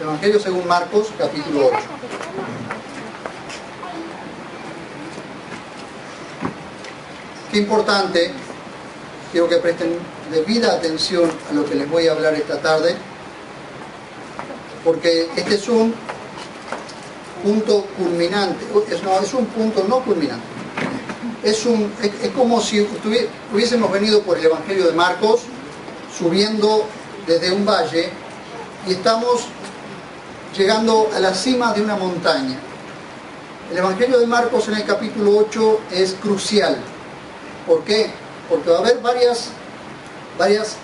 Evangelio según Marcos, capítulo 8. Qué importante, quiero que presten debida atención a lo que les voy a hablar esta tarde, porque este es un punto culminante, es un punto no culminante. Es como si hubiésemos venido por el Evangelio de Marcos, subiendo desde un valle, y estamos llegando a la cima de una montaña. El Evangelio de Marcos en el capítulo 8 es crucial. ¿Por qué? Porque va a haber varias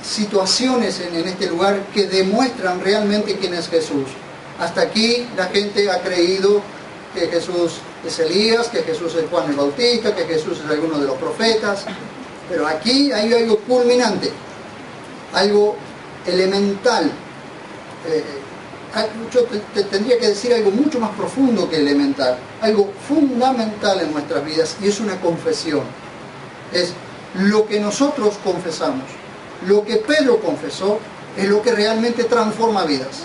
situaciones en este lugar que demuestran realmente quién es Jesús. Hasta aquí la gente ha creído que Jesús es Elías, que Jesús es Juan el Bautista, que Jesús es alguno de los profetas. Pero aquí hay algo culminante, algo elemental. Yo tendría que decir algo mucho más profundo que elemental, algo fundamental en nuestras vidas, y es una confesión. Es lo que nosotros confesamos, lo que Pedro confesó, es lo que realmente transforma vidas.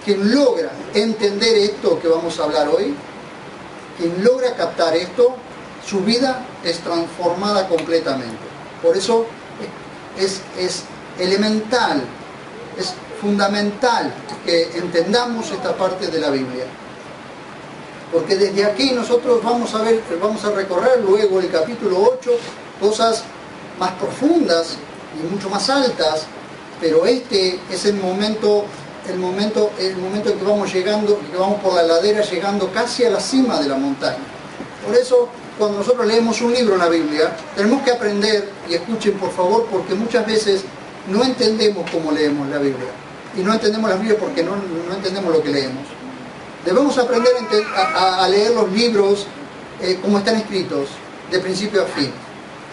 Quien logra entender esto que vamos a hablar hoy, quien logra captar esto, su vida es transformada completamente. Por eso es elemental, es fundamental que entendamos esta parte de la Biblia. Porque desde aquí nosotros vamos a recorrer luego el capítulo 8, cosas más profundas y mucho más altas, pero este es el momento en que vamos llegando, que vamos por la ladera llegando casi a la cima de la montaña. Por eso, cuando nosotros leemos un libro en la Biblia, tenemos que aprender, y escuchen por favor, porque muchas veces no entendemos cómo leemos la Biblia. Y no entendemos la Biblia porque no entendemos lo que leemos. Debemos aprender a leer los libros como están escritos, de principio a fin.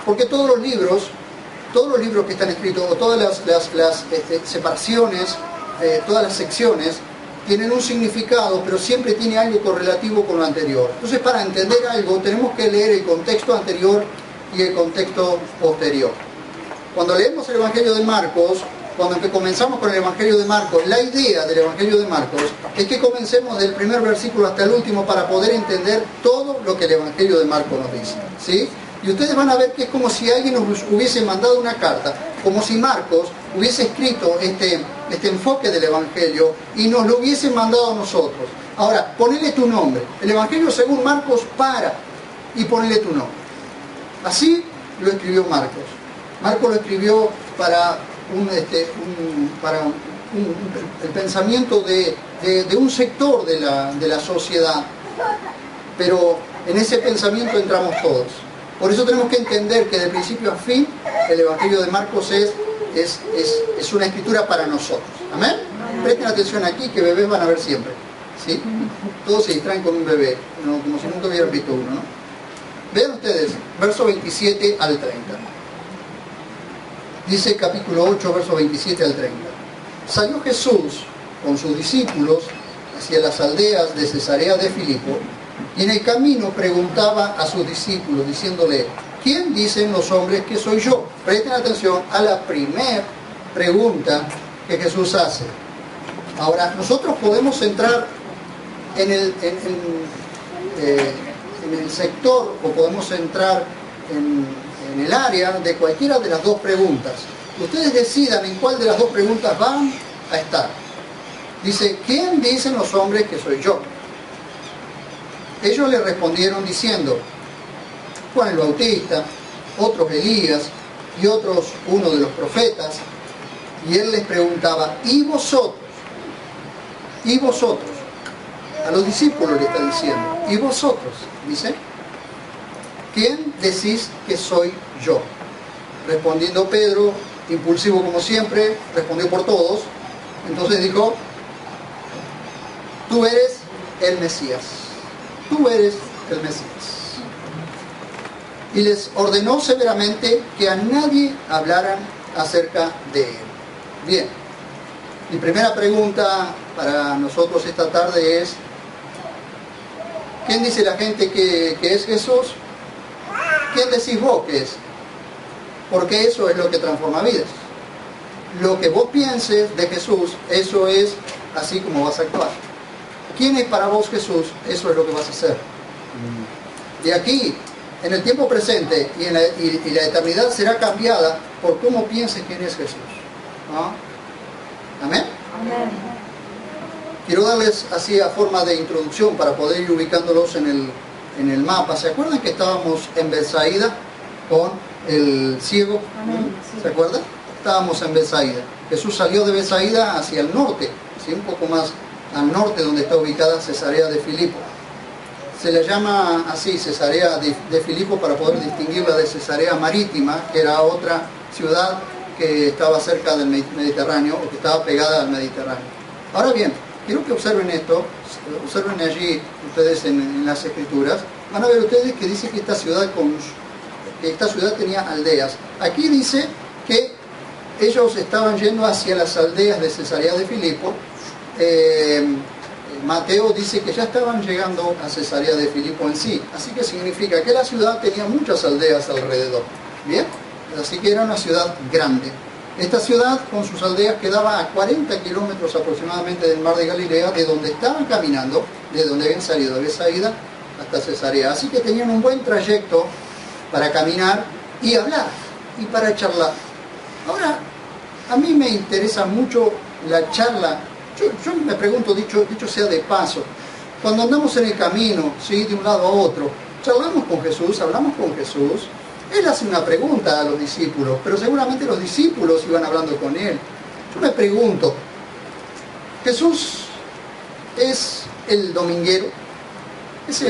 Porque todos los libros que están escritos, o todas las separaciones, todas las secciones, tienen un significado, pero siempre tiene algo correlativo con lo anterior. Entonces, para entender algo, tenemos que leer el contexto anterior y el contexto posterior. Cuando leemos el Evangelio de Marcos, cuando comenzamos con el Evangelio de Marcos, la idea del Evangelio de Marcos es que comencemos del primer versículo hasta el último para poder entender todo lo que el Evangelio de Marcos nos dice, ¿sí? Y ustedes van a ver que es como si alguien nos hubiese mandado una carta, como si Marcos hubiese escrito este enfoque del Evangelio y nos lo hubiese mandado a nosotros. Ahora, ponele tu nombre. El Evangelio según Marcos y ponele tu nombre. Así lo escribió Marcos. Marcos lo escribió para el pensamiento de un sector de la sociedad, pero en ese pensamiento entramos todos. Por eso tenemos que entender que de principio a fin el Evangelio de Marcos es una escritura para nosotros. ¿Amén? Presten atención aquí, que bebés van a ver siempre, ¿sí? Todos se distraen con un bebé, como si nunca hubieran visto uno, ¿no? Vean ustedes, verso 27 al 30. Dice capítulo 8, verso 27 al 30. Salió Jesús con sus discípulos hacia las aldeas de Cesarea de Filipo, y en el camino preguntaba a sus discípulos, diciéndole: ¿quién dicen los hombres que soy yo? Presten atención a la primera pregunta que Jesús hace. Ahora, nosotros podemos entrar en el sector, o podemos entrar en el área de cualquiera de las dos preguntas. Ustedes decidan en cuál de las dos preguntas van a estar. Dice: ¿quién dicen los hombres que soy yo? Ellos le respondieron diciendo: Juan el Bautista, otros Elías, y otros uno de los profetas. Y él les preguntaba: ¿y vosotros? ¿Y vosotros? A los discípulos le está diciendo: ¿y vosotros? Dice: ¿quién decís que soy yo? Respondiendo Pedro, impulsivo como siempre, respondió por todos. Entonces dijo: tú eres el Mesías. Tú eres el Mesías. Y les ordenó severamente que a nadie hablaran acerca de él. Bien, mi primera pregunta para nosotros esta tarde es: ¿quién dice la gente que es Jesús? ¿Quién decís vos que es? Porque eso es lo que transforma vidas. Lo que vos pienses de Jesús, eso es así como vas a actuar. ¿Quién es para vos Jesús? Eso es lo que vas a hacer. De aquí, en el tiempo presente y la eternidad será cambiada por cómo pienses quién es Jesús. ¿No? ¿Amén? Amén. Quiero darles así a forma de introducción para poder ir ubicándolos en el mapa. ¿Se acuerdan que estábamos en Betsaida con el ciego? Amén, sí. ¿Se acuerdan? Estábamos en Betsaida. Jesús salió de Betsaida hacia el norte, ¿sí? Un poco más al norte, donde está ubicada Cesarea de Filipo. Se le llama así Cesarea de Filipo para poder distinguirla de Cesarea Marítima, que era otra ciudad que estaba cerca del Mediterráneo o que estaba pegada al Mediterráneo. Ahora bien, quiero que observen esto, observen allí ustedes en las escrituras, van a ver ustedes que dice que esta ciudad tenía aldeas. Aquí dice que ellos estaban yendo hacia las aldeas de Cesarea de Filipo. Mateo dice que ya estaban llegando a Cesarea de Filipo en sí, así que significa que la ciudad tenía muchas aldeas alrededor. Bien, así que era una ciudad grande. Esta ciudad con sus aldeas quedaba a 40 kilómetros aproximadamente del mar de Galilea, de donde estaban caminando, de donde habían salido de Betsaida hasta Cesarea. Así que tenían un buen trayecto para caminar y hablar y para charlar. Ahora, a mí me interesa mucho la charla. Yo me pregunto, dicho sea de paso, cuando andamos en el camino, ¿sí? De un lado a otro, charlamos con Jesús, hablamos con Jesús. Él hace una pregunta a los discípulos, pero seguramente los discípulos iban hablando con él. Yo me pregunto, ¿Jesús es el dominguero? ¿Es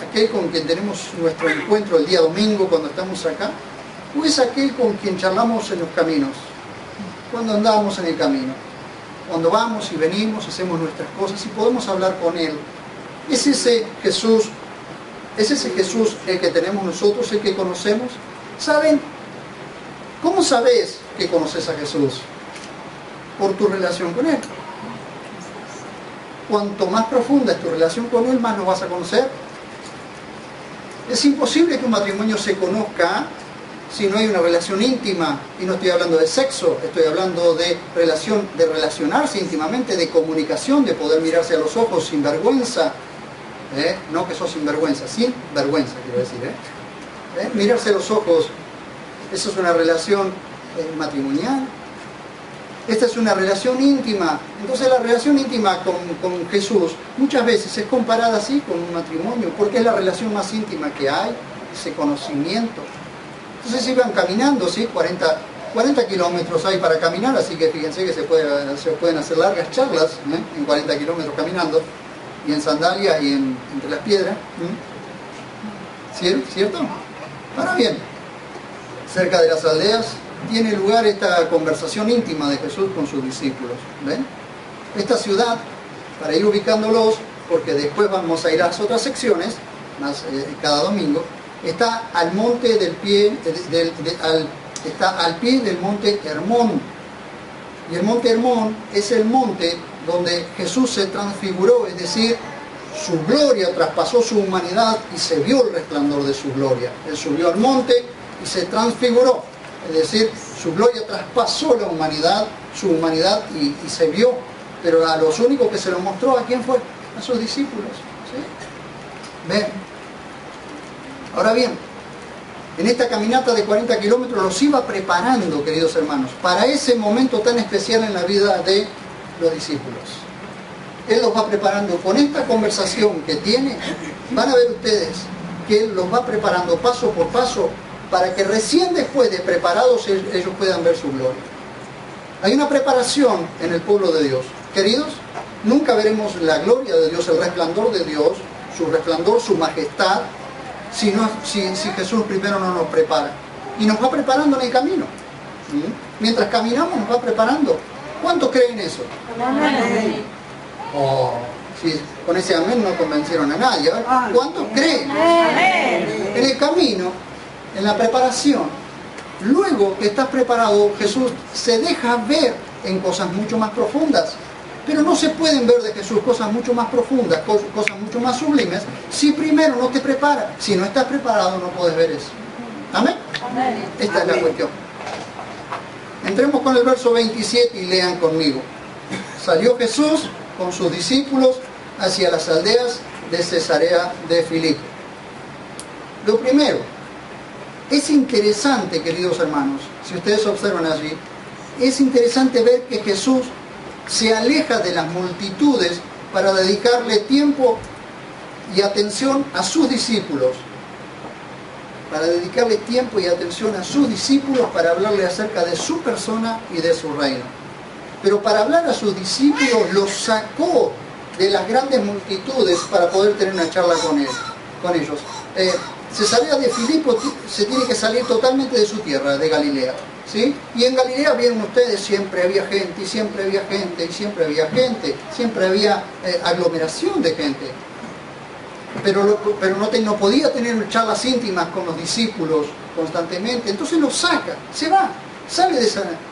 aquel con quien tenemos nuestro encuentro el día domingo cuando estamos acá? ¿O es aquel con quien charlamos en los caminos, cuando andamos en el camino? Cuando vamos y venimos, hacemos nuestras cosas y podemos hablar con Él. ¿Es ese Jesús el que tenemos nosotros, el que conocemos? ¿Saben? ¿Cómo sabes que conoces a Jesús? Por tu relación con Él. Cuanto más profunda es tu relación con Él, más lo vas a conocer. Es imposible que un matrimonio se conozca si no hay una relación íntima, y no estoy hablando de sexo, estoy hablando de relacionarse íntimamente, de comunicación, de poder mirarse a los ojos sin vergüenza, no que sos sinvergüenza, sin vergüenza quiero decir, mirarse a los ojos. Eso es una relación matrimonial. Esta es una relación íntima. Entonces la relación íntima con Jesús muchas veces es comparada así con un matrimonio, porque es la relación más íntima que hay, ese conocimiento. Entonces iban caminando, ¿sí? 40 kilómetros hay para caminar, así que fíjense que se pueden hacer largas charlas en 40 kilómetros caminando, y en sandalias y entre las piedras. ¿Cierto? Ahora bien, cerca de las aldeas tiene lugar esta conversación íntima de Jesús con sus discípulos. ¿Ven? Esta ciudad, para ir ubicándolos, porque después vamos a ir a las otras secciones, más cada domingo, está al monte está al pie del monte Hermón. Y el monte Hermón es el monte donde Jesús se transfiguró, es decir, su gloria traspasó su humanidad y se vio el resplandor de su gloria. Él subió al monte y se transfiguró, es decir, su gloria traspasó la humanidad, su humanidad y se vio. Pero a los únicos que se lo mostró, ¿a quién fue? A sus discípulos. ¿Sí? Ven. Ahora bien, en esta caminata de 40 kilómetros los iba preparando, queridos hermanos, para ese momento tan especial en la vida de los discípulos. Él los va preparando con esta conversación que tiene. Van a ver ustedes que Él los va preparando paso por paso para que recién después de preparados ellos puedan ver su gloria. Hay una preparación en el pueblo de Dios. Queridos, nunca veremos la gloria de Dios, el resplandor de Dios, su resplandor, su majestad, si Jesús primero no nos prepara. Y nos va preparando en el camino. Mientras caminamos nos va preparando. ¿Cuántos creen eso? Amén. Oh, sí, con ese amén no convencieron a nadie. ¿Cuántos creen? Amén. En el camino, en la preparación, luego que estás preparado, Jesús se deja ver en cosas mucho más profundas. Pero no se pueden ver de Jesús cosas mucho más profundas, cosas mucho más sublimes, si primero no te preparas. Si no estás preparado, no puedes ver eso. ¿Amén? Amén. Esta es la cuestión. Entremos con el verso 27 y lean conmigo. Salió Jesús con sus discípulos hacia las aldeas de Cesarea de Filipo. Lo primero, es interesante, queridos hermanos, si ustedes observan allí, es interesante ver que Jesús se aleja de las multitudes para dedicarle tiempo y atención a sus discípulos. Para dedicarle tiempo y atención a sus discípulos para hablarle acerca de su persona y de su reino. Pero para hablar a sus discípulos los sacó de las grandes multitudes para poder tener una charla con ellos. Cesarea de Filipo se tiene que salir totalmente de su tierra, de Galilea, ¿sí? Y en Galilea, vieron ustedes, siempre había gente, y siempre había gente, y siempre había gente, siempre había aglomeración de gente. Pero no podía tener charlas íntimas con los discípulos constantemente, entonces los saca, se va, sale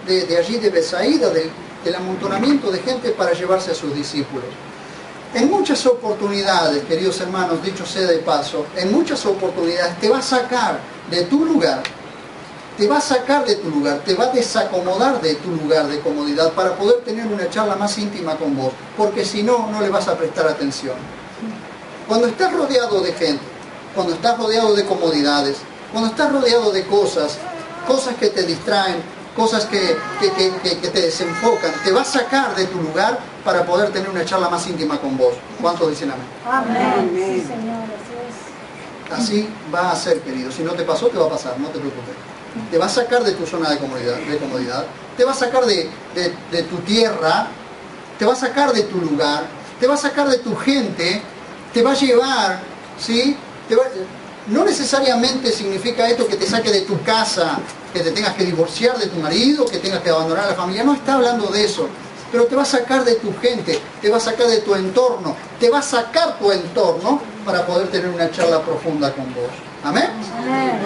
de allí de Betsaida, del amontonamiento de gente para llevarse a sus discípulos. En muchas oportunidades, queridos hermanos, dicho sea de paso, en muchas oportunidades te va a sacar de tu lugar, te va a desacomodar de tu lugar de comodidad para poder tener una charla más íntima con vos, porque si no, no le vas a prestar atención. Cuando estás rodeado de gente, cuando estás rodeado de comodidades, cuando estás rodeado de cosas que te distraen, cosas que te desenfocan, te va a sacar de tu lugar para poder tener una charla más íntima con vos. ¿Cuántos dicen amén? Amén. Sí, Señor, así es. Así va a ser, querido. Si no te pasó, te va a pasar, no te preocupes. Te va a sacar de tu zona de comodidad, te va a sacar de tu tierra, te va a sacar de tu lugar, te va a sacar de tu gente, te va a llevar, ¿sí? No necesariamente significa esto que te saque de tu casa, que te tengas que divorciar de tu marido, que tengas que abandonar a la familia. No está hablando de eso. Pero te va a sacar de tu gente, te va a sacar de tu entorno, te va a sacar tu entorno para poder tener una charla profunda con vos. ¿Amén? Amén.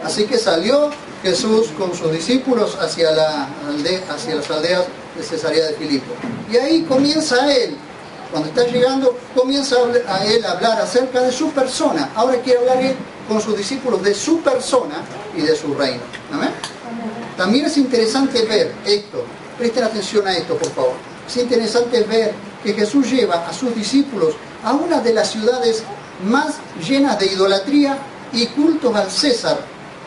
Así que salió Jesús con sus discípulos hacia las aldeas de Cesarea de Filipo. Y ahí comienza él. Cuando está llegando, comienza a él a hablar acerca de su persona. Ahora quiere hablar él con sus discípulos de su persona y de su reino. ¿Amén? También es interesante ver esto. Presten atención a esto, por favor. Es interesante ver que Jesús lleva a sus discípulos a una de las ciudades más llenas de idolatría y cultos al César,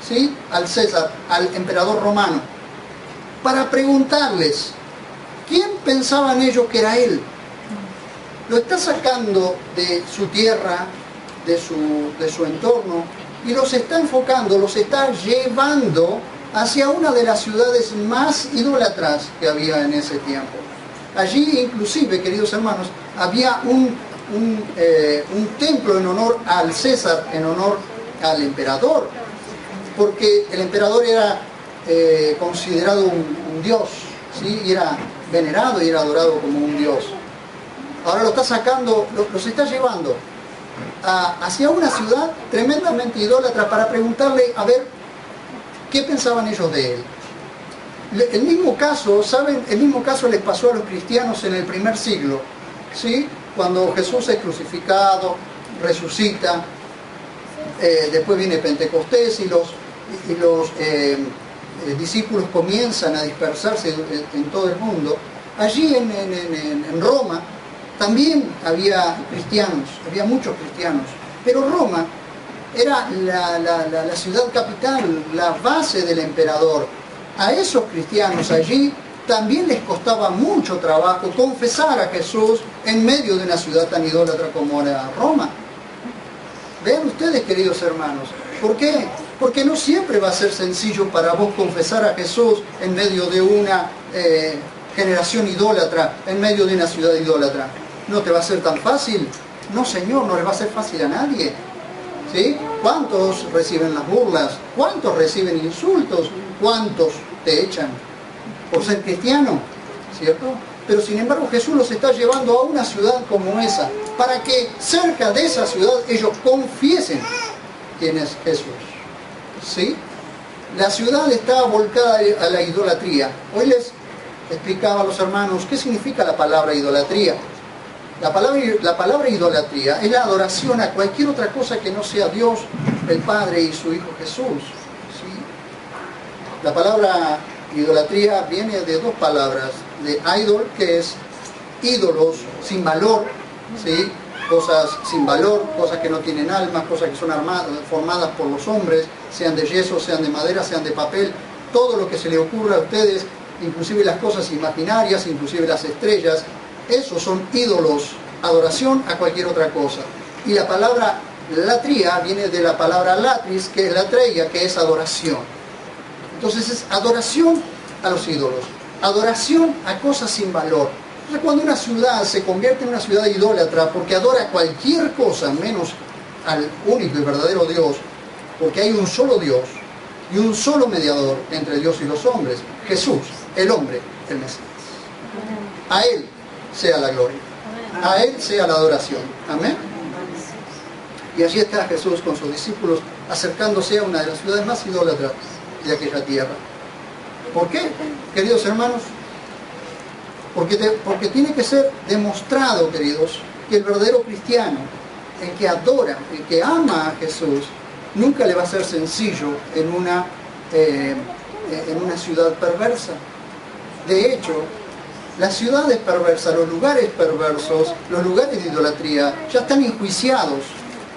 ¿sí? Al emperador romano, para preguntarles, ¿quién pensaban ellos que era él? Lo está sacando de su tierra, de su entorno, y los está enfocando, los está llevando hacia una de las ciudades más idólatras que había en ese tiempo. Allí inclusive, queridos hermanos, había un templo en honor al César, en honor al emperador, porque el emperador era considerado un dios, ¿sí? Y era venerado y era adorado como un dios. Ahora lo está sacando, los está llevando hacia una ciudad tremendamente idólatra para preguntarle, a ver, ¿qué pensaban ellos de él? El mismo caso, ¿saben? El mismo caso les pasó a los cristianos en el primer siglo, ¿sí? Cuando Jesús es crucificado, resucita, después viene Pentecostés y los discípulos comienzan a dispersarse en todo el mundo. Allí en Roma también había cristianos, había muchos cristianos, pero Roma era la ciudad capital, la base del emperador. A esos cristianos allí también les costaba mucho trabajo confesar a Jesús en medio de una ciudad tan idólatra como era Roma. Vean ustedes, queridos hermanos, ¿por qué? Porque no siempre va a ser sencillo para vos confesar a Jesús en medio de una generación idólatra, en medio de una ciudad idólatra. ¿No te va a ser tan fácil? No, Señor, no le va a ser fácil a nadie. ¿Sí? ¿Cuántos reciben las burlas? ¿Cuántos reciben insultos? ¿Cuántos te echan por ser cristiano? ¿Cierto? Pero sin embargo Jesús los está llevando a una ciudad como esa, para que cerca de esa ciudad ellos confiesen quién es Jesús. ¿Sí? La ciudad está volcada a la idolatría. Hoy les explicaba a los hermanos qué significa la palabra idolatría. La palabra idolatría es la adoración a cualquier otra cosa que no sea Dios, el Padre y su Hijo Jesús. ¿Sí? La palabra idolatría viene de dos palabras, de idol, que es ídolos sin valor, ¿sí? Cosas sin valor, cosas que no tienen alma, cosas que son formadas por los hombres, sean de yeso, sean de madera, sean de papel, todo lo que se le ocurra a ustedes, inclusive las cosas imaginarias, inclusive las estrellas, esos son ídolos, adoración a cualquier otra cosa. Y la palabra latría viene de la palabra latris, que es latreia, que es adoración. Entonces es adoración a los ídolos, adoración a cosas sin valor. Entonces cuando una ciudad se convierte en una ciudad idólatra porque adora cualquier cosa menos al único y verdadero Dios, porque hay un solo Dios y un solo mediador entre Dios y los hombres, Jesús, el hombre, el Mesías. A Él sea la gloria, a Él sea la adoración. Amén. Y allí está Jesús con sus discípulos acercándose a una de las ciudades más idólatras de aquella tierra. ¿Por qué, queridos hermanos? Porque tiene que ser demostrado, queridos, que el verdadero cristiano, el que adora, el que ama a Jesús, nunca le va a ser sencillo en una ciudad perversa. De hecho, las ciudades perversas, los lugares perversos, los lugares de idolatría, ya están enjuiciados.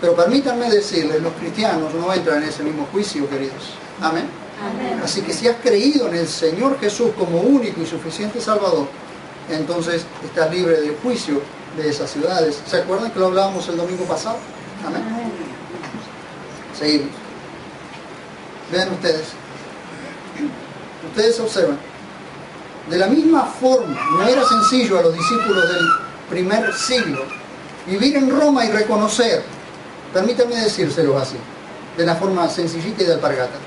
Pero permítanme decirles, los cristianos no entran en ese mismo juicio, queridos. Amén. Amén. Así que si has creído en el Señor Jesús como único y suficiente Salvador, entonces estás libre del juicio de esas ciudades. ¿Se acuerdan que lo hablábamos el domingo pasado? Amén. Seguimos. Vean ustedes. Ustedes observan. De la misma forma, no era sencillo a los discípulos del primer siglo vivir en Roma y reconocer, permítanme decírselos así, de la forma sencillita y de alpargata,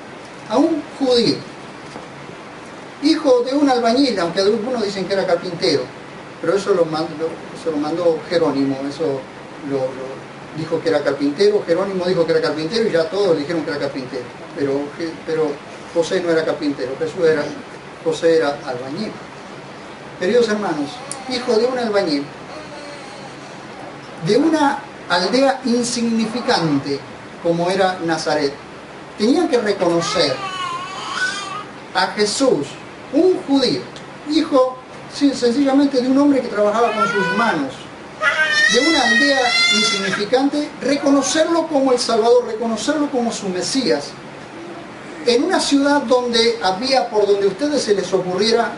a un judío, hijo de un albañil, aunque algunos dicen que era carpintero, pero eso lo mandó Jerónimo, eso lo dijo que era carpintero, Jerónimo dijo que era carpintero y ya todos dijeron que era carpintero, pero José no era carpintero, José era albañil. Queridos hermanos, hijo de un albañil, de una aldea insignificante como era Nazaret, tenían que reconocer a Jesús, un judío, hijo sencillamente de un hombre que trabajaba con sus manos, de una aldea insignificante, reconocerlo como el Salvador, reconocerlo como su Mesías, en una ciudad donde había, por donde a ustedes se les ocurriera,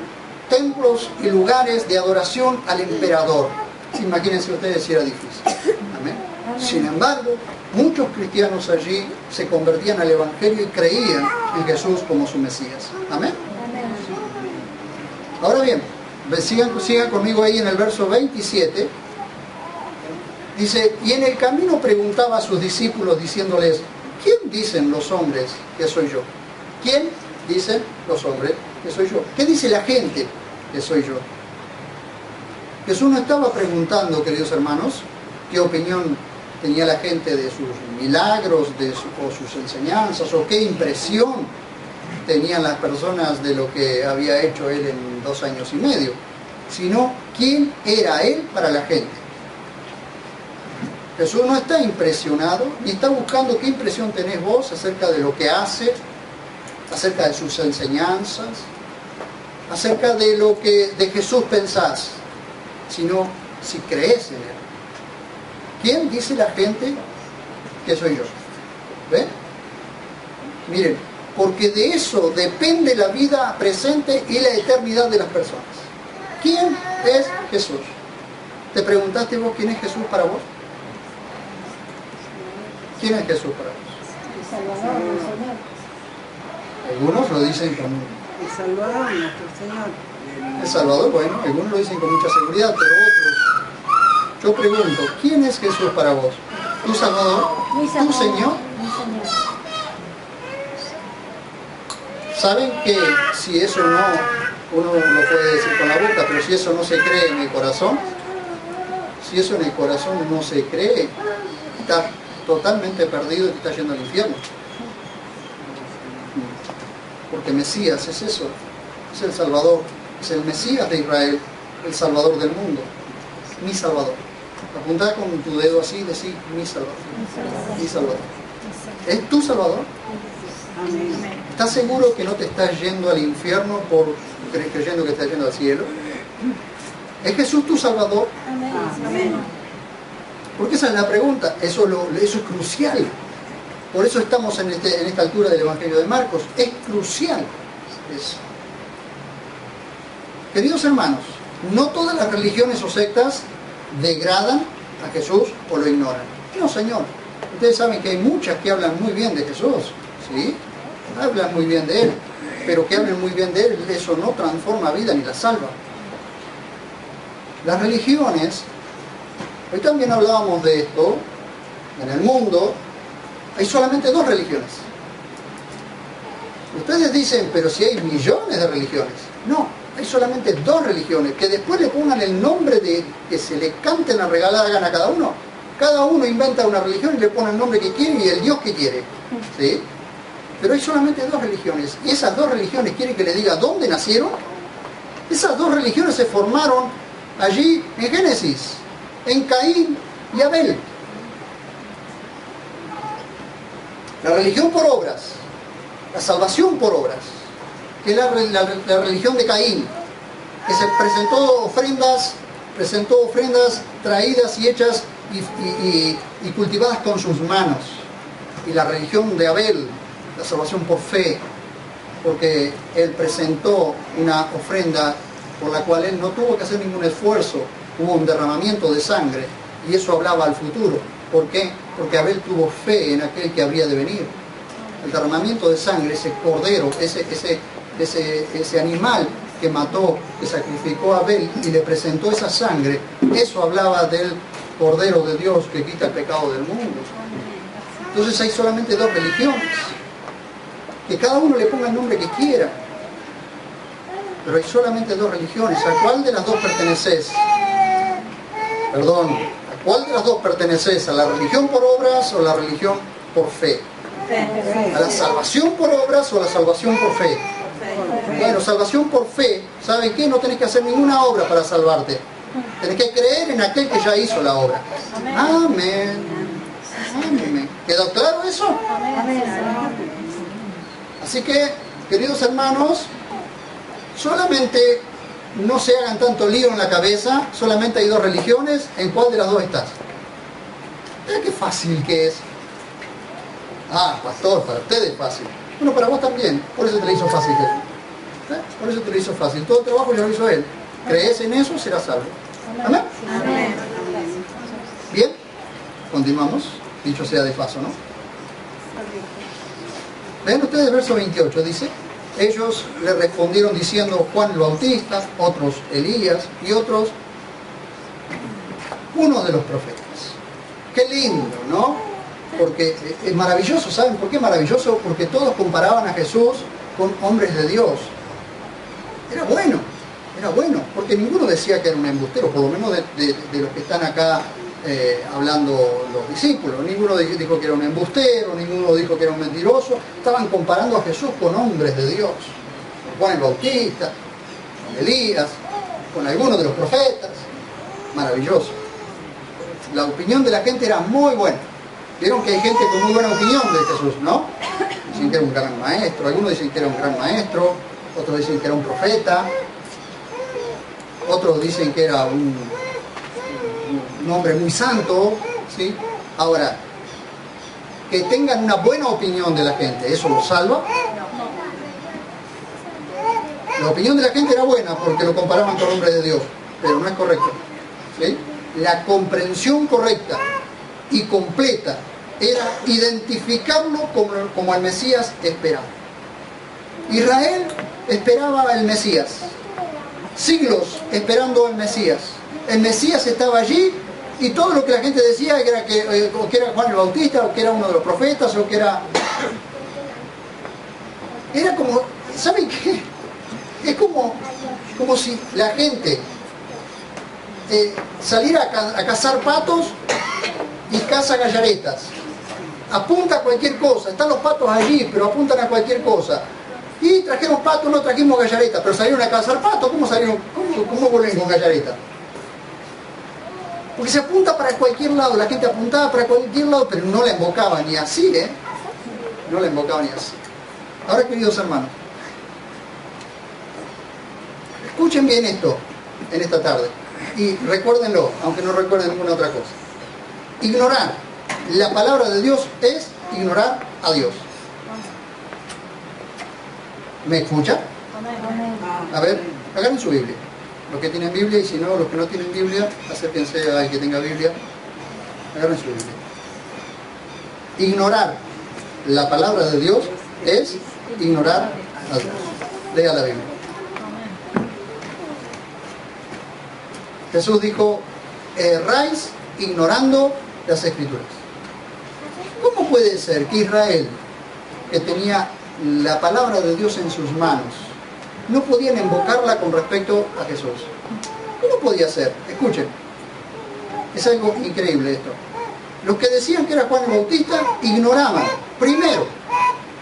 templos y lugares de adoración al emperador. Imagínense ustedes si era difícil. Amén. Sin embargo, muchos cristianos allí se convertían al Evangelio y creían en Jesús como su Mesías. Amén. Ahora bien, sigan conmigo ahí en el verso 27. Dice, y en el camino preguntaba a sus discípulos diciéndoles, ¿quién dicen los hombres que soy yo? ¿Quién dicen los hombres que soy yo? ¿Qué dice la gente que soy yo? Jesús no estaba preguntando, queridos hermanos, qué opinión tenía la gente de sus milagros, o sus enseñanzas, o qué impresión tenían las personas de lo que había hecho Él en 2 años y medio, sino quién era Él para la gente. Jesús no está impresionado, ni está buscando qué impresión tenés vos acerca de lo que hace, acerca de sus enseñanzas, acerca de lo que de Jesús pensás, sino si crees en Él. ¿Quién dice la gente que soy yo? ¿Ven? Miren, porque de eso depende la vida presente y la eternidad de las personas. ¿Quién es Jesús? ¿Te preguntaste vos quién es Jesús para vos? ¿Quién es Jesús para vos? El Salvador, el Señor. Algunos lo dicen como El Salvador, nuestro Señor. El Salvador, bueno, algunos lo dicen con mucha seguridad, pero otros. Yo pregunto, ¿quién es Jesús para vos? ¿Tu Salvador? Mi ¿Tu Salvador, Señor? mi Señor. ¿Saben que si eso no, uno lo puede decir con la boca, pero si eso no se cree en el corazón, si eso en el corazón no se cree, está totalmente perdido y te está yendo al infierno? Porque Mesías es eso, es el Salvador, es el Mesías de Israel, el Salvador del mundo, mi Salvador. Apuntá con tu dedo así y decir mi Salvador, mi Salvador. ¿Es tu Salvador? Amén. ¿Estás seguro que no te estás yendo al infierno por creyendo que estás yendo al cielo? ¿Es Jesús tu Salvador? Amén. Amén. Porque esa es la pregunta, eso es crucial. Por eso estamos en esta altura del Evangelio de Marcos. Es crucial eso. Queridos hermanos, no todas las religiones o sectas degradan a Jesús o lo ignoran. No, Señor. Ustedes saben que hay muchas que hablan muy bien de Jesús, ¿sí? Hablan muy bien de Él, pero que hablen muy bien de Él, eso no transforma vida ni la salva. Las religiones, hoy también hablábamos de esto, en el mundo hay solamente 2 religiones. Ustedes dicen, pero si hay millones de religiones. No, hay solamente 2 religiones, que después le pongan el nombre de que se le cante la regalada gana a cada uno. Cada uno inventa una religión y le pone el nombre que quiere y el Dios que quiere, ¿sí? Pero hay solamente 2 religiones, y esas 2 religiones, ¿quieren que les diga dónde nacieron? Esas 2 religiones se formaron allí en Génesis, en Caín y Abel. La religión por obras, la salvación por obras, que es la religión de Caín, que se presentó ofrendas traídas y hechas y cultivadas con sus manos. Y la religión de Abel, la salvación por fe, porque él presentó una ofrenda por la cual él no tuvo que hacer ningún esfuerzo, hubo un derramamiento de sangre, y eso hablaba al futuro. ¿Por qué? Porque Abel tuvo fe en aquel que habría de venir. El derramamiento de sangre, ese cordero, ese animal que mató, que sacrificó a Abel y le presentó esa sangre, eso hablaba del Cordero de Dios que quita el pecado del mundo. Entonces hay solamente 2 religiones, que cada uno le ponga el nombre que quiera, pero hay solamente 2 religiones. ¿A cuál de las 2 perteneces? Perdón, ¿a cuál de las 2 perteneces? ¿A la religión por obras o a la religión por fe? ¿A la salvación por obras o a la salvación por fe? Bueno, salvación por fe, ¿saben qué? No tenés que hacer ninguna obra para salvarte. Tenés que creer en aquel que ya hizo la obra. Amén. Amén. ¿Quedó claro eso? Amén. Así que, queridos hermanos, solamente no se hagan tanto lío en la cabeza, solamente hay 2 religiones, ¿en cuál de las 2 estás? Mira qué fácil que es. Ah, pastor, para usted es fácil. Bueno, para vos también, por eso te lo hizo fácil Jesús. Por eso te lo hizo fácil. Todo el trabajo ya lo hizo Él. ¿Crees en eso? Serás salvo. ¿Amén? Amén. Bien, continuamos. Dicho sea de paso, ¿no? Vean ustedes verso 28, dice: ellos le respondieron diciendo Juan el Bautista, otros Elías y otros uno de los profetas. Qué lindo, ¿no? Porque es maravilloso. ¿Saben por qué es maravilloso? Porque todos comparaban a Jesús con hombres de Dios. Era bueno, porque ninguno decía que era un embustero, por lo menos de los que están acá hablando los discípulos. Ninguno dijo que era un embustero, ninguno dijo que era un mentiroso. Estaban comparando a Jesús con hombres de Dios, con Juan el Bautista, con Elías, con algunos de los profetas. Maravilloso. La opinión de la gente era muy buena. Vieron que hay gente con muy buena opinión de Jesús, ¿no? Dicen que era un gran maestro, algunos dicen que era un gran maestro, otros dicen que era un profeta, otros dicen que era un hombre muy santo, ¿sí? Ahora, que tengan una buena opinión de la gente, ¿eso lo salva? La opinión de la gente era buena porque lo comparaban con hombres de Dios, pero no es correcto, ¿sí? La comprensión correcta y completa era identificarlo como el Mesías esperado. Israel esperaba al Mesías, siglos esperando al Mesías. El Mesías estaba allí y todo lo que la gente decía era que era Juan el Bautista, o que era uno de los profetas, o que era como, ¿saben qué? Es como si la gente saliera a cazar patos y caza gallaretas. Apunta a cualquier cosa, están los patos allí, pero apuntan a cualquier cosa. Y trajeron patos, no trajimos gallaretas, pero salieron a cazar patos. ¿Cómo salieron? ¿Cómo vuelven con gallaretas? Porque se apunta para cualquier lado, la gente apuntaba para cualquier lado, pero no la embocaba ni así, No la embocaba ni así. Ahora, queridos hermanos, escuchen bien esto en esta tarde. y recuérdenlo, aunque no recuerden ninguna otra cosa. Ignorar la palabra de Dios es ignorar a Dios. ¿Me escuchan? A ver, agarren su Biblia. Los que tienen Biblia, y si no, los que no tienen Biblia, acérquense al que tenga Biblia. Agarren su Biblia. Ignorar la palabra de Dios es ignorar a Dios. Lea la Biblia. Jesús dijo: erráis ignorando las Escrituras. ¿Cómo puede ser que Israel, que tenía la palabra de Dios en sus manos, no podían invocarla con respecto a Jesús? ¿Cómo podía ser? Escuchen, es algo increíble esto. Los que decían que era Juan el Bautista ignoraban, primero,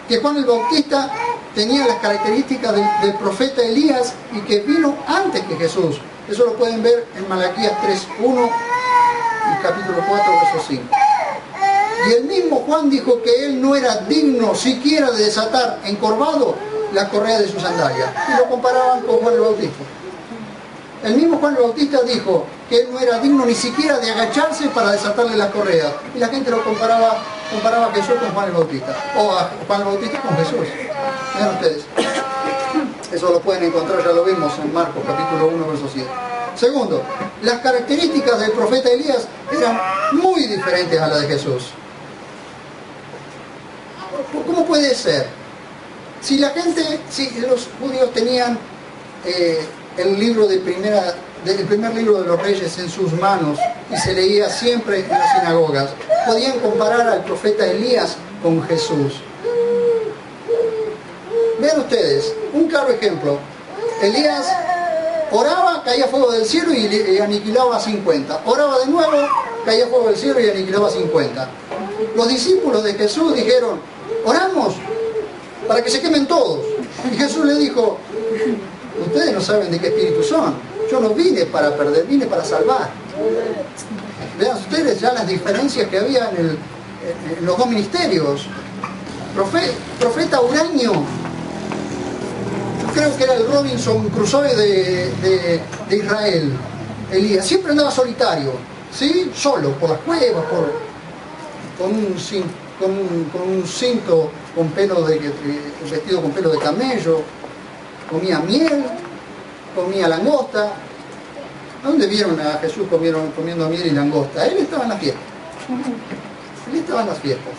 que Juan el Bautista tenía las características del profeta Elías y que vino antes que Jesús. Eso lo pueden ver en Malaquías 3:1 y capítulo 4, verso 5. Y el mismo Juan dijo que él no era digno siquiera de desatar encorvado la correa de su sandalia. Y lo comparaban con Juan el Bautista. El mismo Juan el Bautista dijo que él no era digno ni siquiera de agacharse para desatarle la correa. Y la gente lo comparaba a Jesús con Juan el Bautista. O a Juan el Bautista con Jesús. Vean ustedes. Eso lo pueden encontrar, ya lo vimos en Marcos capítulo 1, verso 7. Segundo, las características del profeta Elías eran muy diferentes a las de Jesús. ¿Cómo puede ser? Si los judíos tenían el primer libro de los Reyes en sus manos y se leía siempre en las sinagogas, podían comparar al profeta Elías con Jesús. Vean ustedes, un claro ejemplo. Elías oraba, caía fuego del cielo y aniquilaba a 50. Oraba de nuevo, caía fuego del cielo y aniquilaba a 50. Los discípulos de Jesús dijeron: oramos para que se quemen todos. Y Jesús le dijo: ustedes no saben de qué espíritu son. Yo no vine para perder, vine para salvar. Vean ustedes ya las diferencias que había en los dos ministerios. Profeta huraño. Creo que era el Robinson Crusoe de Israel. Elías siempre andaba solitario, ¿sí? Solo, por las cuevas, con un cinto vestido con pelo de camello. Comía miel, comía langosta. ¿Dónde vieron a Jesús comiendo miel y langosta? Él estaba en las fiestas.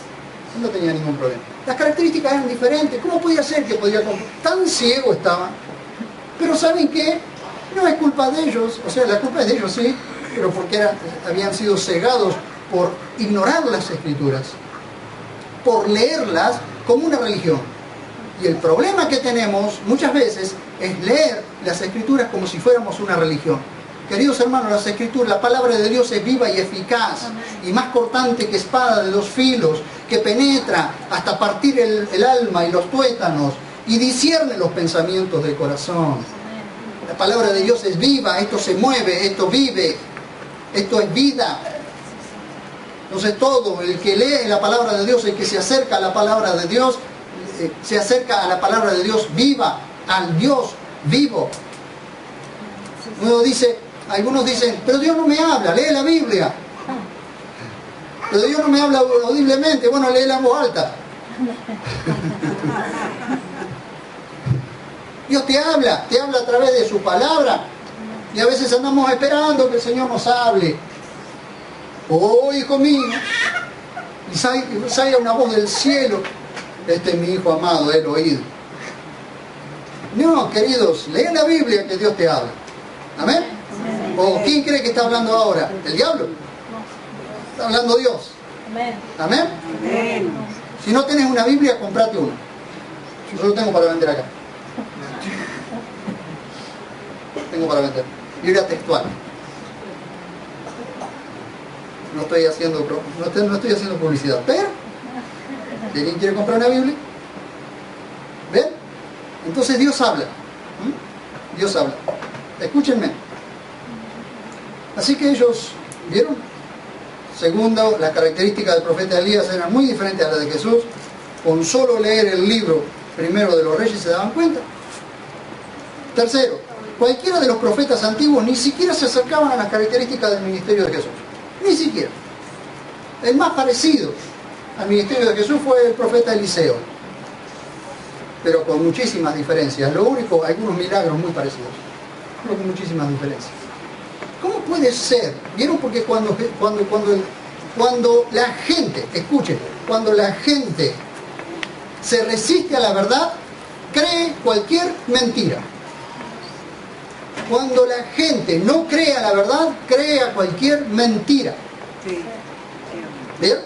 No tenía ningún problema. Las características eran diferentes. ¿Cómo podía ser que podía comer? Tan ciego estaba. Pero ¿saben qué? No es culpa de ellos. O sea, la culpa es de ellos, sí, pero porque habían sido cegados por ignorar las Escrituras, por leerlas como una religión. Y el problema que tenemos muchas veces es leer las Escrituras como si fuéramos una religión. Queridos hermanos, las Escrituras, la palabra de Dios es viva y eficaz, y más cortante que espada de 2 filos, que penetra hasta partir el alma y los tuétanos, y discierne los pensamientos del corazón. La palabra de Dios es viva, esto se mueve, esto vive, esto es vida. Entonces todo el que lee la palabra de Dios, el que se acerca a la palabra de Dios, se acerca a la palabra de Dios viva, al Dios vivo. Algunos dicen: pero Dios no me habla, lee la Biblia. Pero Dios no me habla audiblemente. Bueno, léela en voz alta. Dios te habla a través de su palabra. Y a veces andamos esperando que el Señor nos hable. Oh, hijo mío. Y salga una voz del cielo: este es mi hijo amado, él oído. No, queridos, lee la Biblia que Dios te habla. ¿Amén? ¿O quién cree que está hablando ahora? ¿El diablo? Está hablando Dios. ¿Amén? Si no tienes una Biblia, comprate una. Yo lo tengo para vender acá. Tengo para vender. Biblia textual. No estoy haciendo publicidad, pero si alguien quiere comprar una Biblia, ¿ven? Entonces Dios habla. Dios habla. Escúchenme. Así que ellos, ¿vieron? Segundo, las características del profeta Elías eran muy diferentes a las de Jesús. Con solo leer el libro primero de los Reyes se daban cuenta. Tercero, Cualquiera de los profetas antiguos ni siquiera se acercaban a las características del ministerio de Jesús. Ni siquiera. El más parecido al ministerio de Jesús fue el profeta Eliseo, pero con muchísimas diferencias. Lo único, algunos milagros muy parecidos, pero con muchísimas diferencias. ¿Cómo puede ser? ¿Vieron? Porque cuando la gente, escuchen, cuando la gente se resiste a la verdad, cree cualquier mentira. Cuando la gente no cree a la verdad, cree a cualquier mentira. Sí. ¿Bien?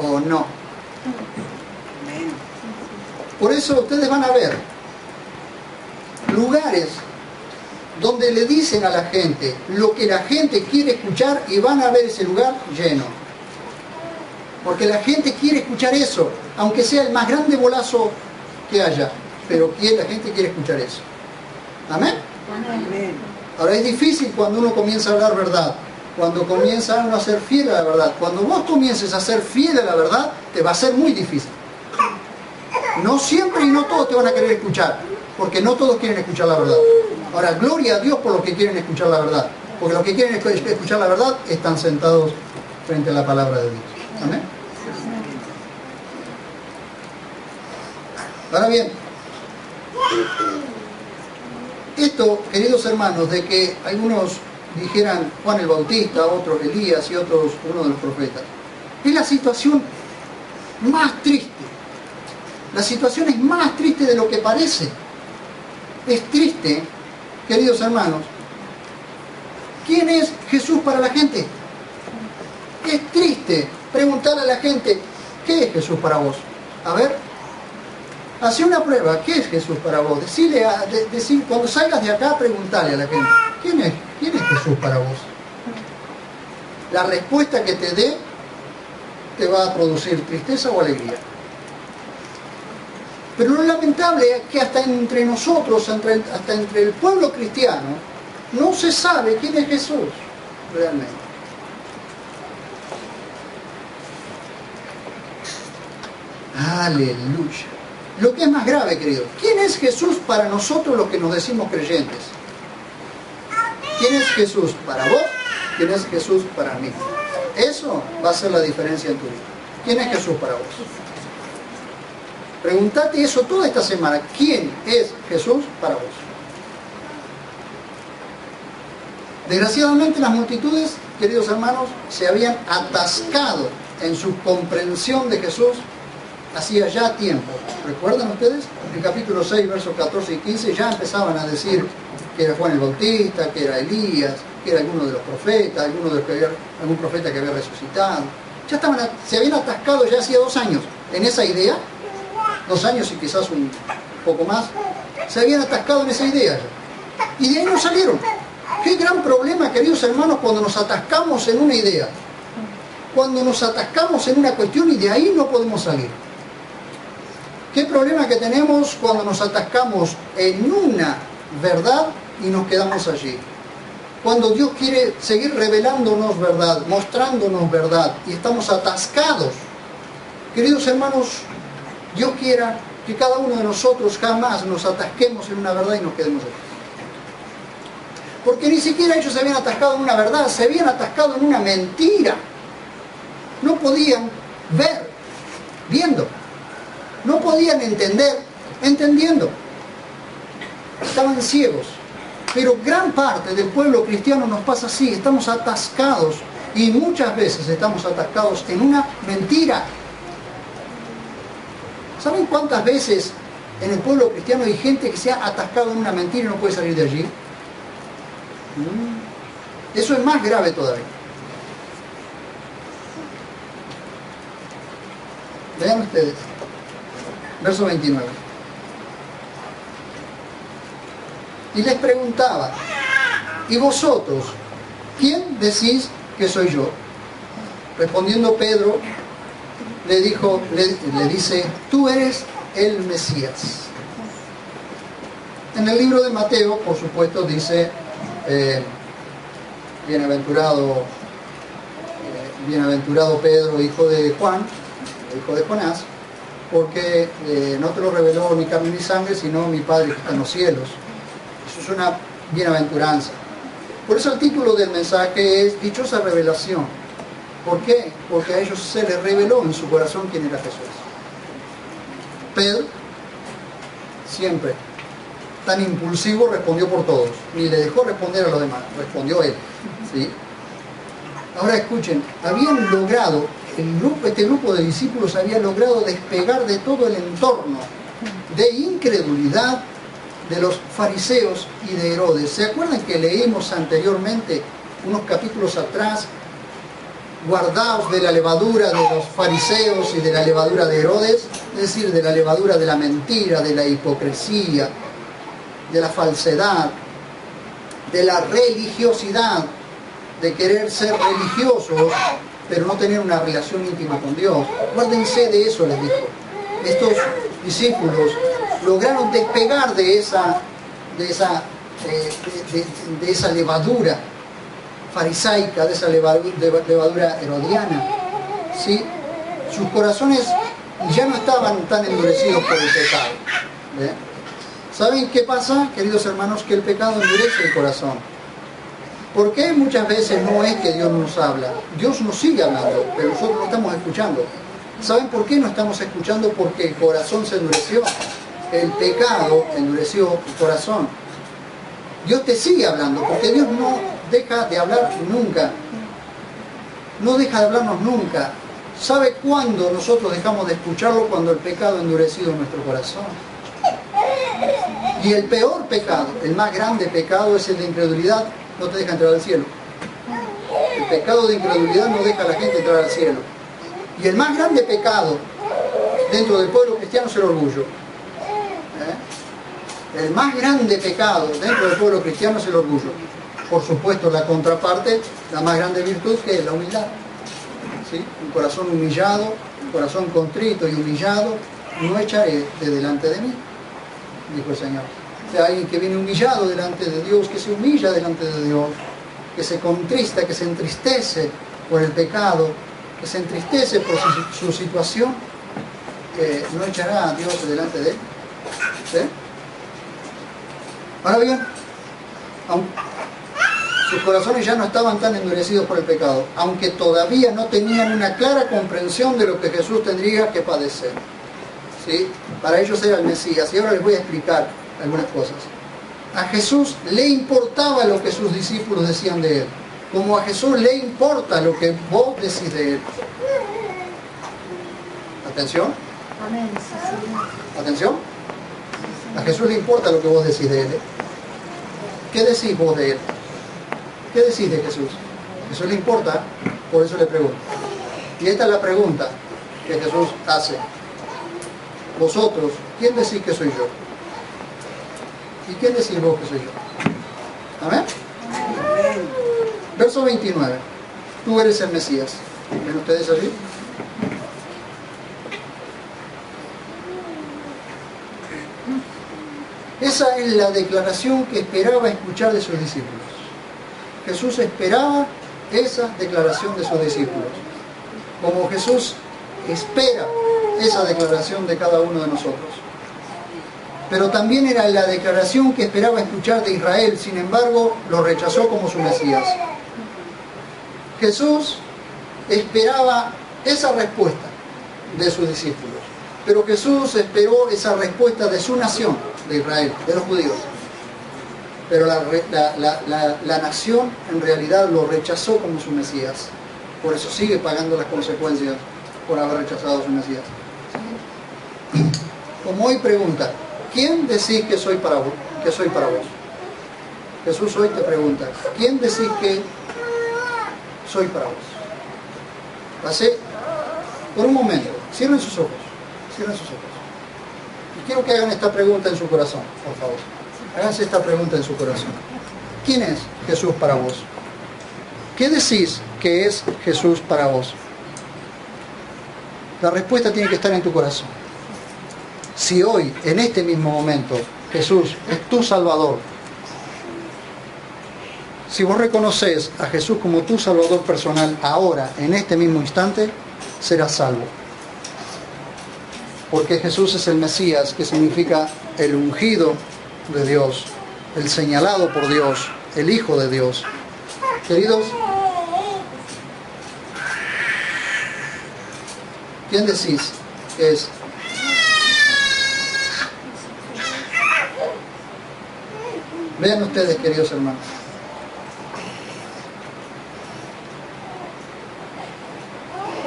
¿O no? Amén. Por eso ustedes van a ver lugares donde le dicen a la gente lo que la gente quiere escuchar y van a ver ese lugar lleno. Porque la gente quiere escuchar eso, aunque sea el más grande bolazo que haya, pero la gente quiere escuchar eso. ¿Amén? Amén. Ahora es difícil cuando uno comienza a hablar verdad, cuando comienza uno a ser fiel a la verdad. Cuando vos comiences a ser fiel a la verdad, te va a ser muy difícil. No siempre y no todos te van a querer escuchar, porque no todos quieren escuchar la verdad. Ahora, gloria a Dios por los que quieren escuchar la verdad, porque los que quieren escuchar la verdad están sentados frente a la palabra de Dios. Amén. Ahora bien, esto, queridos hermanos, de que algunos dijeran Juan el Bautista, otros Elías y otros uno de los profetas, es la situación más triste. La situación es más triste de lo que parece. Es triste, queridos hermanos. ¿Quién es Jesús para la gente? Es triste preguntarle a la gente, ¿qué es Jesús para vos? A ver, hace una prueba, ¿qué es Jesús para vos? Decir, cuando salgas de acá, preguntarle a la gente, ¿quién es Jesús para vos? La respuesta que te dé te va a producir tristeza o alegría. Pero lo lamentable es que hasta entre nosotros, hasta entre el pueblo cristiano, no se sabe quién es Jesús realmente. Aleluya. Lo que es más grave, querido, ¿quién es Jesús para nosotros los que nos decimos creyentes? ¿Quién es Jesús para vos? ¿Quién es Jesús para mí? Eso va a ser la diferencia en tu vida. ¿Quién es Jesús para vos? Pregúntate eso toda esta semana. ¿Quién es Jesús para vos? Desgraciadamente las multitudes, queridos hermanos, se habían atascado en su comprensión de Jesús hacía ya tiempo. ¿Recuerdan ustedes? En el capítulo 6, versos 14 y 15 ya empezaban a decir que era Juan el Bautista, que era Elías, que era alguno de los profetas, algún profeta que había resucitado. Ya se habían atascado ya hacía 2 años en esa idea. 2 años y quizás un poco más. Se habían atascado en esa idea ya. Y de ahí no salieron. Qué gran problema, queridos hermanos, cuando nos atascamos en una idea. Cuando nos atascamos en una cuestión y de ahí no podemos salir. Qué problema que tenemos cuando nos atascamos en una verdad y nos quedamos allí. Cuando Dios quiere seguir revelándonos verdad, mostrándonos verdad y estamos atascados. Queridos hermanos, Dios quiera que cada uno de nosotros jamás nos atasquemos en una verdad y nos quedemos allí. Porque ni siquiera ellos se habían atascado en una verdad, se habían atascado en una mentira. No podían ver, viendo. No podían entender, entendiendo. Estaban ciegos. Pero gran parte del pueblo cristiano nos pasa así, estamos atascados y muchas veces estamos atascados en una mentira. ¿Saben cuántas veces en el pueblo cristiano hay gente que se ha atascado en una mentira y no puede salir de allí? Eso es más grave todavía. Vean ustedes, verso 29. Y les preguntaba, ¿y vosotros, quién decís que soy yo? Respondiendo Pedro, le dice, tú eres el Mesías. En el libro de Mateo, por supuesto, dice, bienaventurado Pedro, hijo de Juan, hijo de Jonás, porque no te lo reveló ni carne ni sangre, sino mi Padre que está en los cielos. Eso es una bienaventuranza. Por eso el título del mensaje es Dichosa Revelación. ¿Por qué? Porque a ellos se les reveló en su corazón quién era Jesús. Pedro, siempre tan impulsivo, respondió por todos. Ni le dejó responder a los demás, respondió él. ¿Sí? Ahora escuchen, habían logrado, este grupo de discípulos había logrado despegar de todo el entorno de incredulidad de los fariseos y de Herodes. ¿Se acuerdan que leímos anteriormente, unos capítulos atrás, guardaos de la levadura de los fariseos y de la levadura de Herodes? Es decir, de la levadura de la mentira, de la hipocresía, de la falsedad, de la religiosidad, de querer ser religiosos, pero no tener una relación íntima con Dios. Guárdense de eso, les dijo. Estos discípulos lograron despegar de esa levadura farisaica, de esa levadura herodiana. ¿Sí? Sus corazones ya no estaban tan endurecidos por el pecado. ¿Ve? ¿Saben qué pasa, queridos hermanos? Que el pecado endurece el corazón. ¿Por qué muchas veces no es que Dios nos habla? Dios nos sigue hablando, pero nosotros no estamos escuchando. ¿Saben por qué no estamos escuchando? Porque el corazón se endureció. El pecado endureció el corazón. Dios te sigue hablando, porque Dios no deja de hablar nunca. No deja de hablarnos nunca. ¿Sabe cuándo nosotros dejamos de escucharlo? Cuando el pecado ha endurecido nuestro corazón. Y el peor pecado, el más grande pecado, es el de incredulidad. No te deja entrar al cielo. El pecado de incredulidad no deja a la gente entrar al cielo. Y el más grande pecado dentro del pueblo cristiano es el orgullo. El más grande pecado dentro del pueblo cristiano es el orgullo. Por supuesto, la contraparte, la más grande virtud, que es la humildad. ¿Sí? Un corazón humillado, un corazón contrito y humillado, no echaré de delante de mí, dijo el Señor. O sea, alguien que viene humillado delante de Dios, que se humilla delante de Dios, que se contrista, que se entristece por el pecado, que se entristece por su situación, no echará a Dios delante de él. ¿Sí? Ahora bien, sus corazones ya no estaban tan endurecidos por el pecado, aunque todavía no tenían una clara comprensión de lo que Jesús tendría que padecer. ¿Sí? Para ellos era el Mesías, y ahora les voy a explicar algunas cosas. A Jesús le importaba lo que sus discípulos decían de él, como a Jesús le importa lo que vos decís de él. ¿Atención? Amén. Sí, Señor. ¿Atención? A Jesús le importa lo que vos decís de él. ¿Qué decís vos de él? ¿Qué decís de Jesús? A Jesús le importa, por eso le pregunto. Y esta es la pregunta que Jesús hace. Vosotros, ¿quién decís que soy yo? ¿Y quién decís vos que soy yo? ¿Amén? Verso 29. Tú eres el Mesías. ¿Ven ustedes allí? Esa es la declaración que esperaba escuchar de sus discípulos. Jesús esperaba esa declaración de sus discípulos. Como Jesús espera esa declaración de cada uno de nosotros. Pero también era la declaración que esperaba escuchar de Israel, sin embargo, lo rechazó como su Mesías. Jesús esperaba esa respuesta de sus discípulos, pero Jesús esperó esa respuesta de su nación, de Israel, de los judíos. Pero la nación en realidad lo rechazó como su Mesías. Por eso sigue pagando las consecuencias por haber rechazado a su Mesías. Como hoy pregunta, ¿quién decís que soy para vos? Que soy para vos? Jesús hoy te pregunta, ¿quién decís que soy para vos? Pasé por un momento, cierren sus ojos, cierren sus ojos. Y quiero que hagan esta pregunta en su corazón, por favor. Háganse esta pregunta en su corazón. ¿Quién es Jesús para vos? ¿Qué decís que es Jesús para vos? La respuesta tiene que estar en tu corazón. Si hoy, en este mismo momento, Jesús es tu Salvador, si vos reconoces a Jesús como tu Salvador personal ahora, en este mismo instante, serás salvo. porque Jesús es el Mesías, que significa el ungido de Dios, el señalado por Dios, el Hijo de Dios. Queridos, ¿quién decís que es? Vean ustedes, queridos hermanos.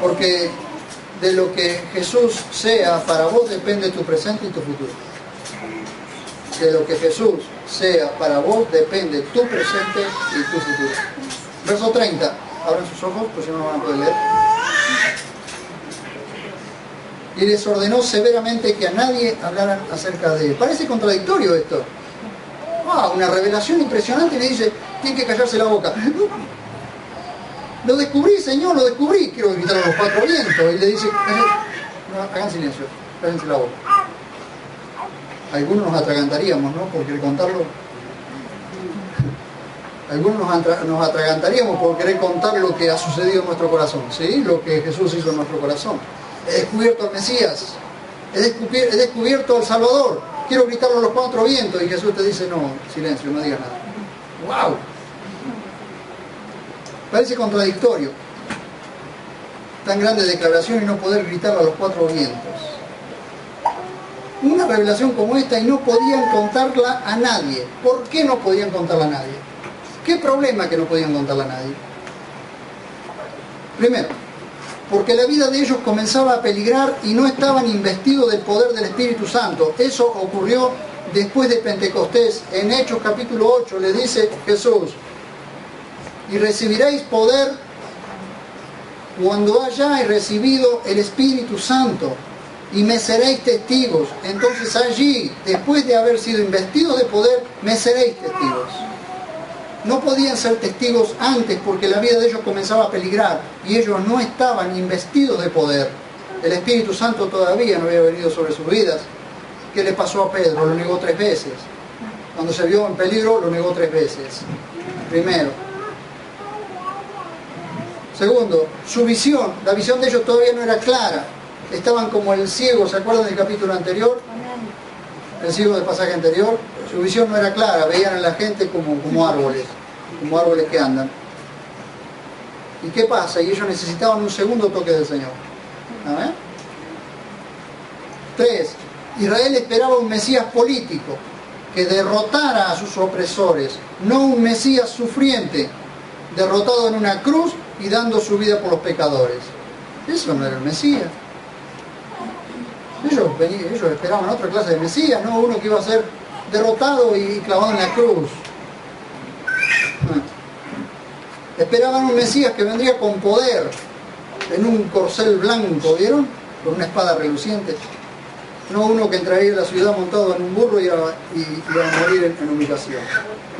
Porque de lo que Jesús sea para vos depende tu presente y tu futuro. De lo que Jesús sea para vos depende tu presente y tu futuro. Verso 30. Abran sus ojos, pues si no, no van a poder leer. Y les ordenó severamente que a nadie hablaran acerca de él. Parece contradictorio esto. Una revelación impresionante, y le dice, tiene que callarse la boca. Lo descubrí, Señor, lo descubrí. Quiero gritar a los cuatro vientos. Y le dice, no, hagan silencio, cállense la boca. Algunos nos atragantaríamos, ¿no? Por querer contarlo. Algunos nos atragantaríamos por querer contar lo que ha sucedido en nuestro corazón, ¿sí? Lo que Jesús hizo en nuestro corazón. He descubierto al Mesías. He descubierto al Salvador. Quiero gritarlo a los cuatro vientos. Y Jesús te dice, no, silencio, no digas nada. ¡Wow! Parece contradictorio. Tan grande declaración y no poder gritarlo a los cuatro vientos. Una revelación como esta y no podían contarla a nadie. ¿Por qué no podían contarla a nadie? ¿Qué problema que no podían contarla a nadie? Primero, porque la vida de ellos comenzaba a peligrar y no estaban investidos del poder del Espíritu Santo. Eso ocurrió después de Pentecostés. En Hechos capítulo 8 le dice Jesús, y recibiréis poder cuando hayáis recibido el Espíritu Santo, y me seréis testigos. Entonces allí, después de haber sido investidos de poder, me seréis testigos. No podían ser testigos antes porque la vida de ellos comenzaba a peligrar y ellos no estaban investidos de poder. El Espíritu Santo todavía no había venido sobre sus vidas. ¿Qué le pasó a Pedro? Lo negó 3 veces. Cuando se vio en peligro, lo negó 3 veces. Primero. Segundo, su visión, la visión de ellos todavía no era clara. Estaban como el ciego, ¿se acuerdan del capítulo anterior? El ciego del pasaje anterior. Su visión no era clara, veían a la gente como árboles que andan. ¿Y qué pasa? Y ellos necesitaban un segundo toque del Señor. ¿Ah? 3. Israel esperaba un Mesías político que derrotara a sus opresores, no un Mesías sufriente, derrotado en una cruz y dando su vida por los pecadores. Eso no era el Mesías. Ellos esperaban otra clase de Mesías, no uno que iba a ser derrotado y clavado en la cruz. Esperaban un Mesías que vendría con poder, en un corcel blanco, ¿vieron? Con una espada reluciente. No uno que entraría a la ciudad montado en un burro y iba a morir en humillación.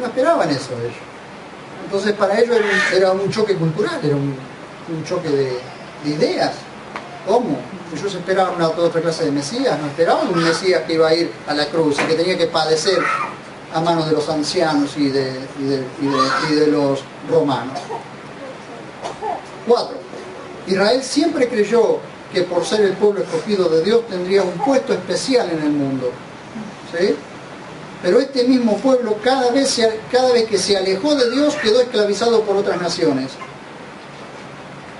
No esperaban eso ellos. Entonces para ellos era un choque cultural, era un choque de ideas. ¿Cómo? Ellos esperaban otra clase de Mesías, no esperaban un Mesías que iba a ir a la cruz y que tenía que padecer a manos de los ancianos y de los romanos. 4. Israel siempre creyó que por ser el pueblo escogido de Dios tendría un puesto especial en el mundo. ¿Sí? Pero este mismo pueblo cada vez que se alejó de Dios quedó esclavizado por otras naciones.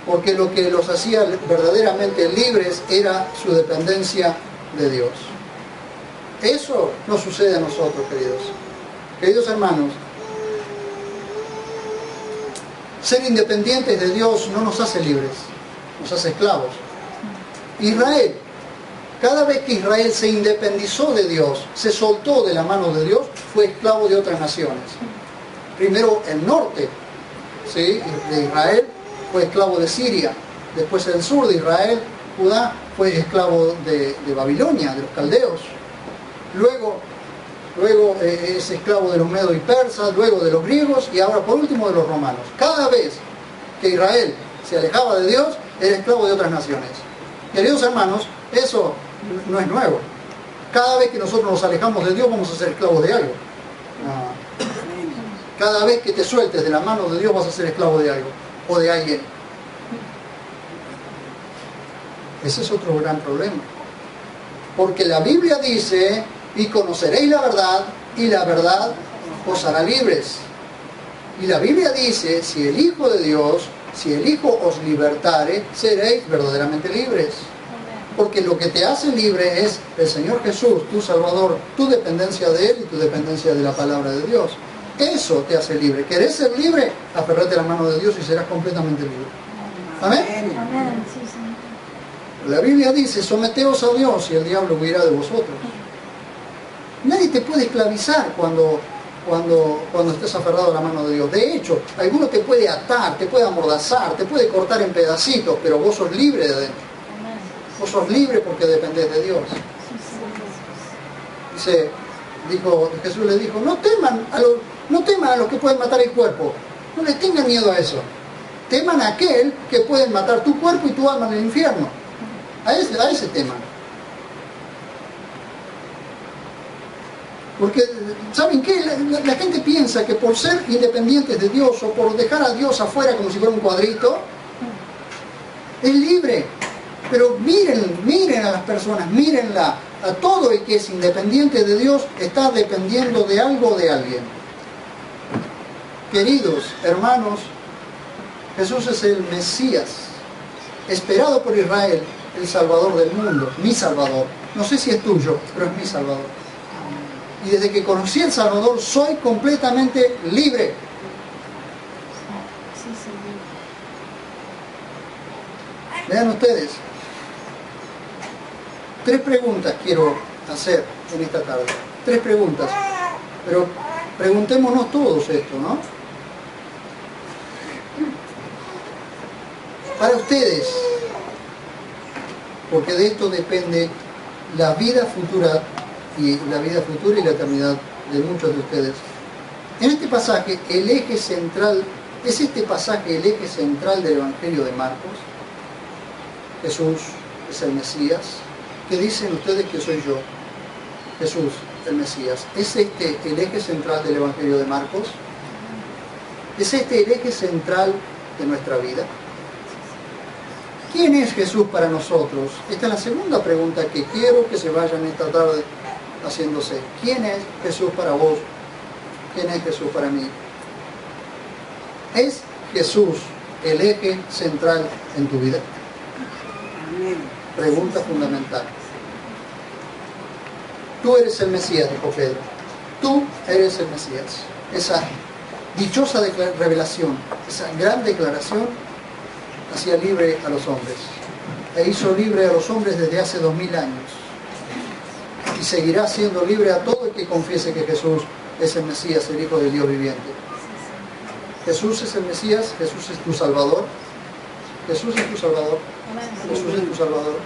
Porque lo que los hacía verdaderamente libres era su dependencia de Dios. Eso no sucede a nosotros, queridos. Queridos hermanos, ser independientes de Dios no nos hace libres, nos hace esclavos. Israel, cada vez que Israel se independizó de Dios, se soltó de la mano de Dios, fue esclavo de otras naciones. Primero el norte, ¿sí?, de Israel fue esclavo de Siria. Después el sur de Israel, Judá, fue esclavo de Babilonia, de los caldeos. Luego es esclavo de los medos y persas, luego de los griegos y ahora por último de los romanos. Cada vez que Israel se alejaba de Dios, era esclavo de otras naciones. Queridos hermanos, eso no es nuevo. Cada vez que nosotros nos alejamos de Dios vamos a ser esclavos de algo. Cada vez que te sueltes de la mano de Dios vas a ser esclavo de algo o de alguien. Ese es otro gran problema. Porque la Biblia dice, y conoceréis la verdad os hará libres. Y la Biblia dice, si el Hijo de Dios, si el Hijo os libertare, seréis verdaderamente libres. Porque lo que te hace libre es el Señor Jesús, tu Salvador, tu dependencia de Él y tu dependencia de la palabra de Dios. Eso te hace libre. ¿Querés ser libre? Aferrate a la mano de Dios y serás completamente libre. ¿Amén? Amén. Sí, Señor. La Biblia dice, someteos a Dios y el diablo huirá de vosotros. Nadie te puede esclavizar cuando estés aferrado a la mano de Dios. De hecho, alguno te puede atar, te puede amordazar, te puede cortar en pedacitos, pero vos sos libre de adentro. Vos sos libre porque dependés de Dios. Jesús le dijo, no teman a los que pueden matar el cuerpo. No les tengan miedo a eso. Teman a aquel que pueden matar tu cuerpo y tu alma en el infierno. A ese teman. Porque, ¿saben qué? La gente piensa que por ser independientes de Dios o por dejar a Dios afuera como si fuera un cuadrito, es libre. Pero miren a las personas, mírenla. A todo el que es independiente de Dios está dependiendo de algo o de alguien. Queridos hermanos, Jesús es el Mesías, esperado por Israel, el Salvador del mundo, mi Salvador. No sé si es tuyo, pero es mi Salvador. Y desde que conocí al Salvador soy completamente libre. Sí, Señor. Vean ustedes. 3 preguntas quiero hacer en esta tarde. 3 preguntas. Pero preguntémonos todos esto, ¿no? Para ustedes, porque de esto depende la vida futura y la eternidad de muchos de ustedes. En este pasaje, el eje central, ¿es este pasaje el eje central del Evangelio de Marcos? Jesús es el Mesías. ¿Qué dicen ustedes que soy yo? Jesús, el Mesías. ¿Es este el eje central del Evangelio de Marcos? ¿Es este el eje central de nuestra vida? ¿Quién es Jesús para nosotros? Esta es la segunda pregunta que quiero que se vayan esta tarde haciéndose. ¿Quién es Jesús para vos? ¿Quién es Jesús para mí? ¿Es Jesús el eje central en tu vida? Pregunta fundamental. Tú eres el Mesías, dijo Pedro. Tú eres el Mesías. Esa dichosa revelación, esa gran declaración, hacía libre a los hombres. E hizo libre a los hombres desde hace 2000 años. Y seguirá siendo libre a todo el que confiese que Jesús es el Mesías, el Hijo del Dios viviente. Jesús es el Mesías, Jesús es tu Salvador. Jesús es tu Salvador. Jesús es tu Salvador.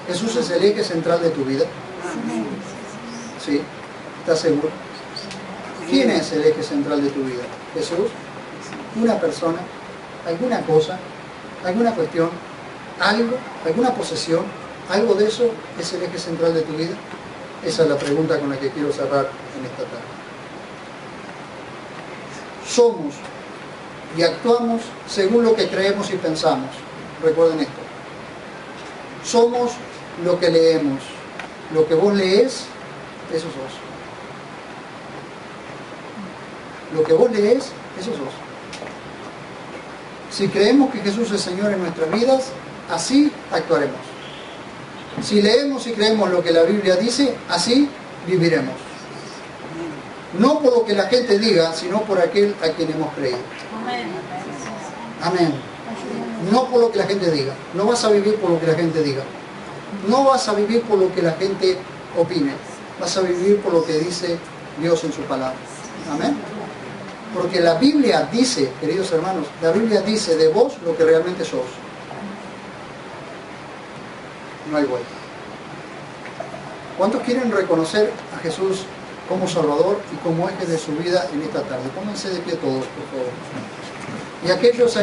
Jesús es el eje central de tu vida. ¿Sí? ¿Estás seguro? ¿Quién es el eje central de tu vida? Jesús. Una persona, alguna cosa, alguna cuestión, algo, alguna posesión, algo de eso es el eje central de tu vida. Esa es la pregunta con la que quiero cerrar en esta tarde. Somos y actuamos según lo que creemos y pensamos. Recuerden esto. Somos lo que leemos. Lo que vos lees, eso sos. Lo que vos lees, eso sos. Si creemos que Jesús es Señor en nuestras vidas, así actuaremos. Si leemos y creemos lo que la Biblia dice, así viviremos. No por lo que la gente diga, sino por aquel a quien hemos creído. Amén. No por lo que la gente diga. No vas a vivir por lo que la gente diga. No vas a vivir por lo que la gente opine. Vas a vivir por lo que dice Dios en su palabra. Amén. Porque la Biblia dice, queridos hermanos, la Biblia dice de vos lo que realmente sos. No hay vuelta. ¿Cuántos quieren reconocer a Jesús como Salvador y como eje de su vida en esta tarde? Pónganse de pie todos, por favor. Y aquellos